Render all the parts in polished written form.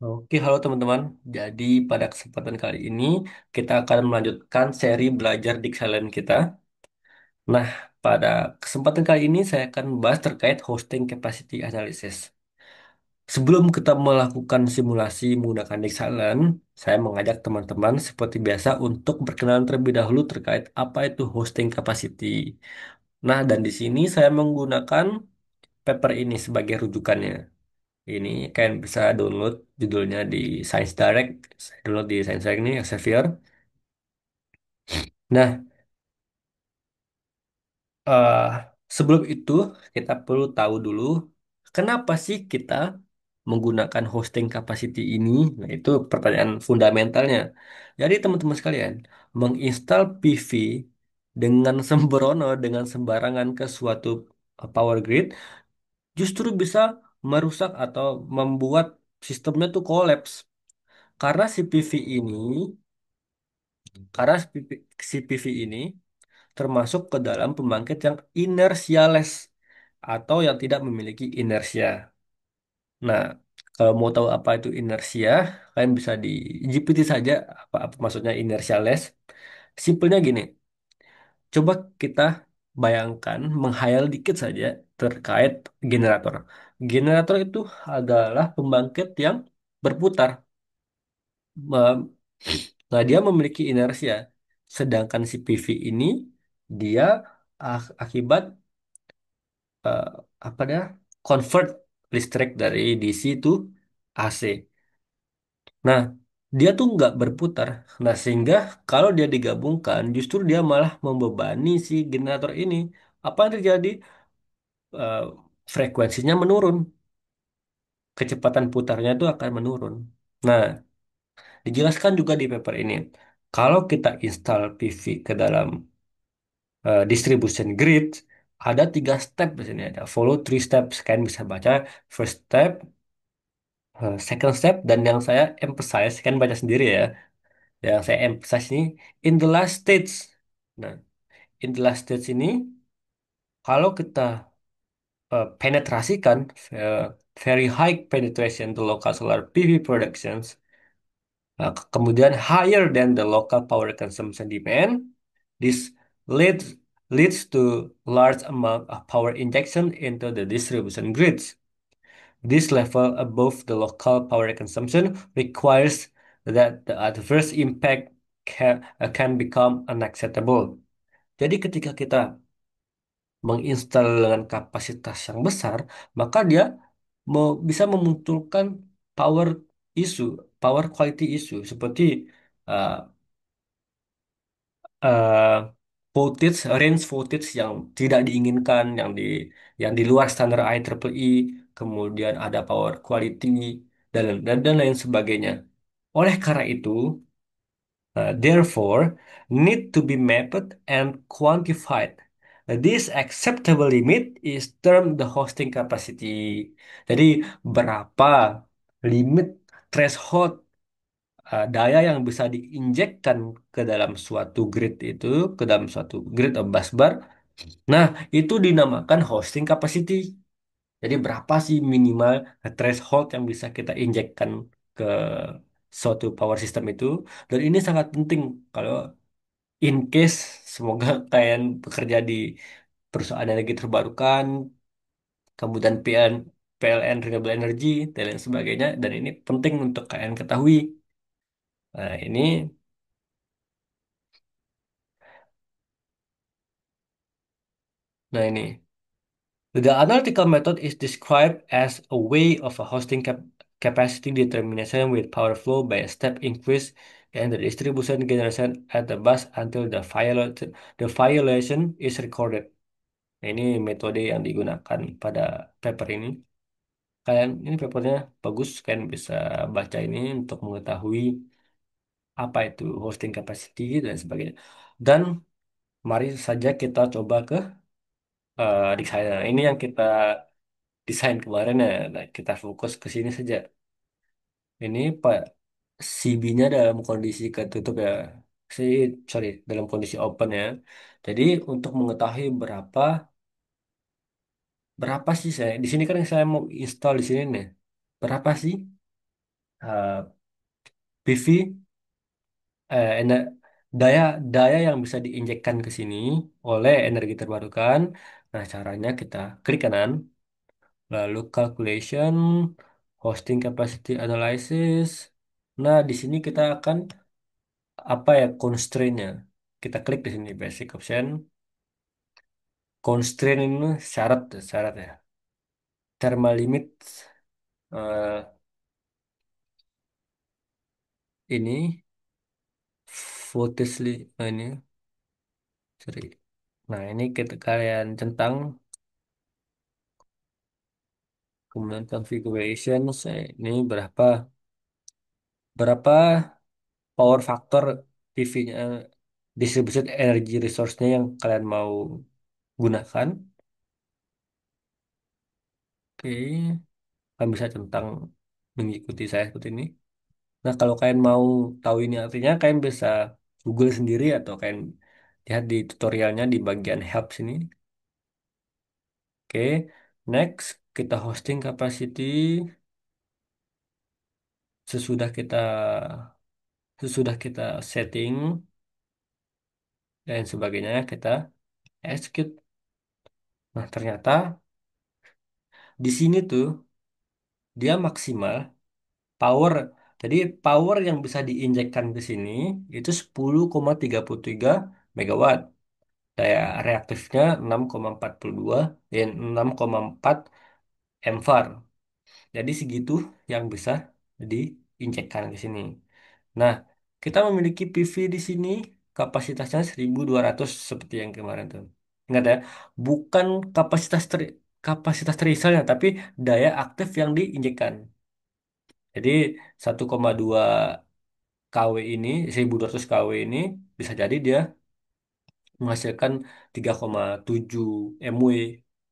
Oke, halo teman-teman. Jadi pada kesempatan kali ini kita akan melanjutkan seri belajar di Silent kita. Nah, pada kesempatan kali ini saya akan membahas terkait hosting capacity analysis. Sebelum kita melakukan simulasi menggunakan Dixieland, saya mengajak teman-teman seperti biasa untuk berkenalan terlebih dahulu terkait apa itu hosting capacity. Nah, dan di sini saya menggunakan paper ini sebagai rujukannya. Ini kalian bisa download judulnya di Science Direct. Saya download di Science Direct ini Elsevier. Nah, eh, sebelum itu kita perlu tahu dulu kenapa sih kita menggunakan hosting capacity ini. Nah, itu pertanyaan fundamentalnya. Jadi teman-teman sekalian, menginstal PV dengan sembrono, dengan sembarangan ke suatu power grid justru bisa merusak atau membuat sistemnya tuh kolaps. Karena si PV ini Karena si PV ini termasuk ke dalam pembangkit yang inersiales atau yang tidak memiliki inersia. Nah, kalau mau tahu apa itu inersia, kalian bisa di GPT saja apa maksudnya inersiales. Simpelnya gini, coba kita bayangkan, menghayal dikit saja terkait generator. Generator itu adalah pembangkit yang berputar. Nah, dia memiliki inersia. Sedangkan si PV ini dia akibat eh, apa dia convert listrik dari DC itu AC. Nah, dia tuh nggak berputar. Nah, sehingga kalau dia digabungkan, justru dia malah membebani si generator ini. Apa yang terjadi? Eh, Frekuensinya menurun, kecepatan putarnya itu akan menurun. Nah, dijelaskan juga di paper ini. Kalau kita install PV ke dalam distribution grid ada 3 step di sini, ada follow 3 steps. Kalian bisa baca first step, second step, dan yang saya emphasize kan baca sendiri ya, yang saya emphasize ini in the last stage. Nah, in the last stage ini kalau kita penetrasikan uh, very high penetration to local solar PV productions, kemudian higher than the local power consumption demand. This leads leads to large amount of power injection into the distribution grids. This level above the local power consumption requires that the adverse impact can become unacceptable. Jadi ketika kita menginstal dengan kapasitas yang besar, maka dia bisa memunculkan power issue, power quality issue seperti uh, eh, voltage, range voltage yang tidak diinginkan, yang di luar standar IEEE, kemudian ada power quality dan lain sebagainya. Oleh karena itu, therefore, need to be mapped and quantified. This acceptable limit is termed the hosting capacity. Jadi, berapa limit threshold daya yang bisa diinjekkan ke dalam suatu grid itu, ke dalam suatu grid atau busbar. Nah, itu dinamakan hosting capacity. Jadi berapa sih minimal threshold yang bisa kita injekkan ke suatu power system itu? Dan ini sangat penting kalau in case semoga kalian bekerja di perusahaan energi terbarukan, kemudian PLN Renewable Energy dan lain sebagainya. Dan ini penting untuk kalian ketahui. Nah ini. The analytical method is described as a way of a hosting capacity determination with power flow by a step increase in the distribution generation at the bus until the violation is recorded. Nah, ini metode yang digunakan pada paper ini. Ini papernya bagus, kalian bisa baca ini untuk mengetahui apa itu hosting capacity dan sebagainya. Dan mari saja kita coba ke desain. Nah, ini yang kita desain kemarin ya. Nah, kita fokus ke sini saja. Ini Pak CB-nya dalam kondisi ketutup ya. Sorry, dalam kondisi open ya. Jadi untuk mengetahui berapa sih saya di sini kan saya mau install di sini nih. Berapa sih eh, PV, daya daya yang bisa diinjekkan ke sini oleh energi terbarukan. Nah, caranya kita klik kanan, lalu calculation, hosting capacity analysis. Nah, di sini kita akan apa ya constraint-nya. Kita klik di sini basic option. Constraint ini syarat syarat ya. Thermal limit eh, ini voltage ini sorry. Nah, ini kita kalian centang kemudian configuration ini berapa berapa power factor PV-nya, distributed energy resource-nya yang kalian mau gunakan. Oke, kalian bisa centang mengikuti saya seperti ini. Nah, kalau kalian mau tahu ini artinya, kalian bisa Google sendiri atau kalian lihat di tutorialnya di bagian help sini. Oke, next kita hosting capacity. Sesudah kita sesudah kita setting dan sebagainya, kita execute. Nah, ternyata di sini tuh dia maksimal power. Jadi power yang bisa diinjekkan ke sini itu 10,33 megawatt. Daya reaktifnya 6,42 dan 6,4 mVAR. Jadi segitu yang bisa diinjekkan ke sini. Nah, kita memiliki PV di sini kapasitasnya 1.200 seperti yang kemarin tuh. Ingat ya, bukan kapasitas terisolnya, tapi daya aktif yang diinjekkan. Jadi 1,2 kW ini, 1.200 kW ini bisa jadi dia menghasilkan 3,7 mW.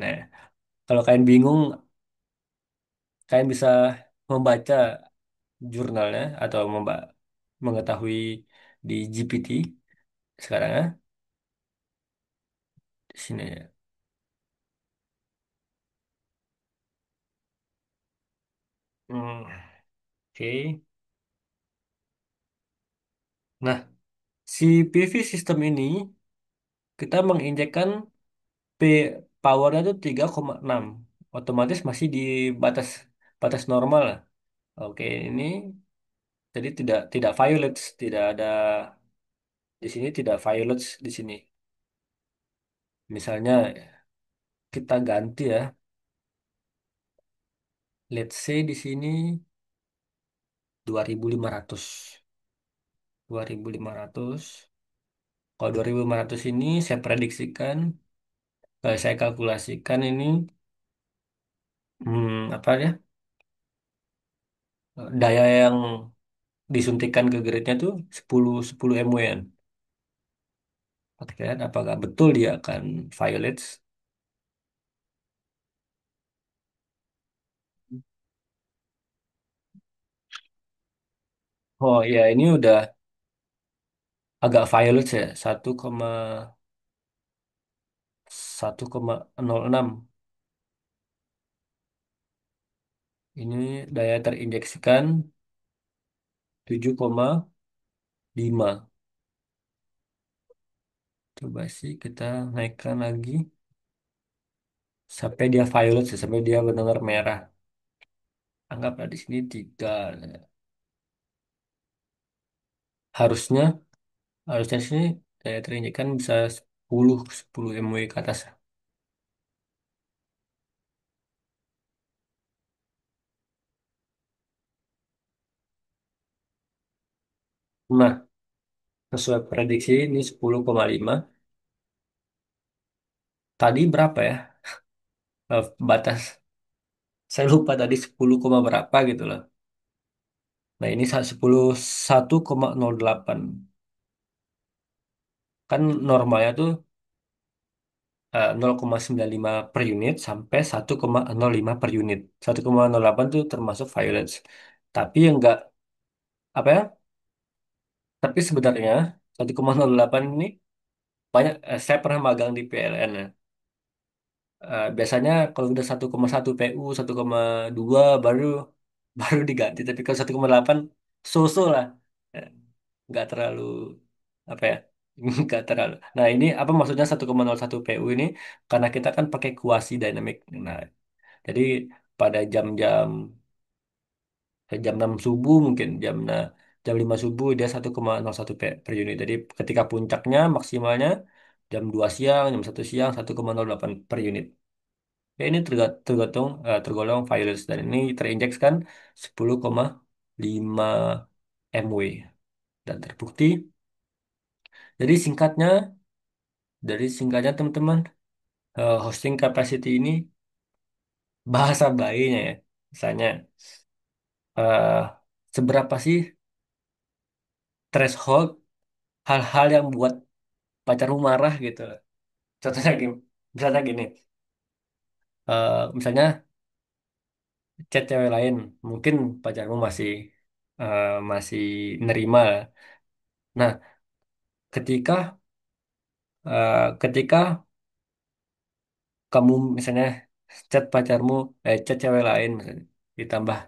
Nah, kalau kalian bingung, kalian bisa membaca jurnalnya atau mengetahui di GPT sekarang ya. Di sini ya. Hmm, oke. Nah, si PV sistem ini kita menginjekkan P powernya itu 3,6. Otomatis masih di batas batas normal lah. Oke, ini jadi tidak violates, tidak ada di sini tidak violates di sini. Misalnya kita ganti ya. Let's say di sini 2.500. 2.500. Kalau 2.500 ini saya prediksikan, saya kalkulasikan ini apa ya? Daya yang disuntikan ke gridnya tuh 10 mW. Oke, lihat apakah betul dia akan violates. Oh ya, ini udah agak violates ya, 1,1,06. Ini daya terinjeksikan 7,5. Coba sih kita naikkan lagi sampai dia violet, ya, sampai dia benar-benar merah. Anggaplah di sini 3. Harusnya harusnya sini daya terinjekan bisa 10 mW ke atas. Nah, sesuai prediksi ini 10,5. Tadi berapa ya? Batas. Saya lupa tadi 10, berapa gitu loh. Nah, ini 1,08. Kan normalnya tuh 0,95 per unit sampai 1,05 per unit. 1,08 tuh termasuk violence. Tapi yang enggak apa ya? Tapi sebenarnya 1,08 ini banyak, saya pernah magang di PLN ya. Biasanya kalau udah 1,1 PU, 1,2 baru baru diganti. Tapi kalau 1,8 so-so lah. Eh, nggak terlalu apa ya? Nggak terlalu. Nah, ini apa maksudnya 1,01 PU ini? Karena kita kan pakai kuasi dynamic. Nah, jadi pada jam 6 subuh mungkin jam 5 subuh dia 1,01 per unit. Jadi ketika puncaknya maksimalnya jam 2 siang, jam 1 siang 1,08 per unit. Ya, ini tergolong virus dan ini terinjekskan 10,5 MW dan terbukti. Jadi singkatnya teman-teman, hosting capacity ini bahasa bayinya ya. Misalnya eh, seberapa sih threshold hal-hal yang buat pacarmu marah gitu. Contohnya gini, misalnya gini, misalnya chat cewek lain, mungkin pacarmu masih nerima. Nah, ketika ketika kamu misalnya chat cewek lain, misalnya, ditambah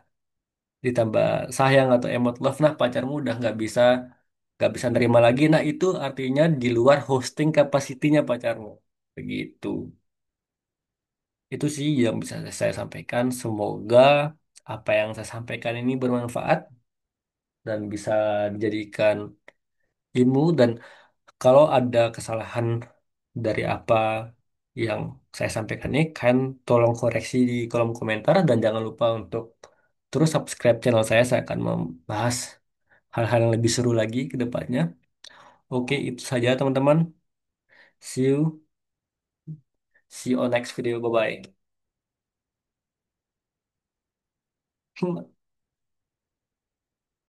ditambah sayang atau emot love, nah pacarmu udah nggak bisa nerima lagi. Nah, itu artinya di luar hosting kapasitinya pacarmu. Begitu. Itu sih yang bisa saya sampaikan. Semoga apa yang saya sampaikan ini bermanfaat dan bisa dijadikan ilmu. Dan kalau ada kesalahan dari apa yang saya sampaikan ini, kalian tolong koreksi di kolom komentar dan jangan lupa untuk terus subscribe channel saya. Saya akan membahas hal-hal yang lebih seru lagi ke depannya. Oke, itu saja teman-teman. See you on next video. Bye bye.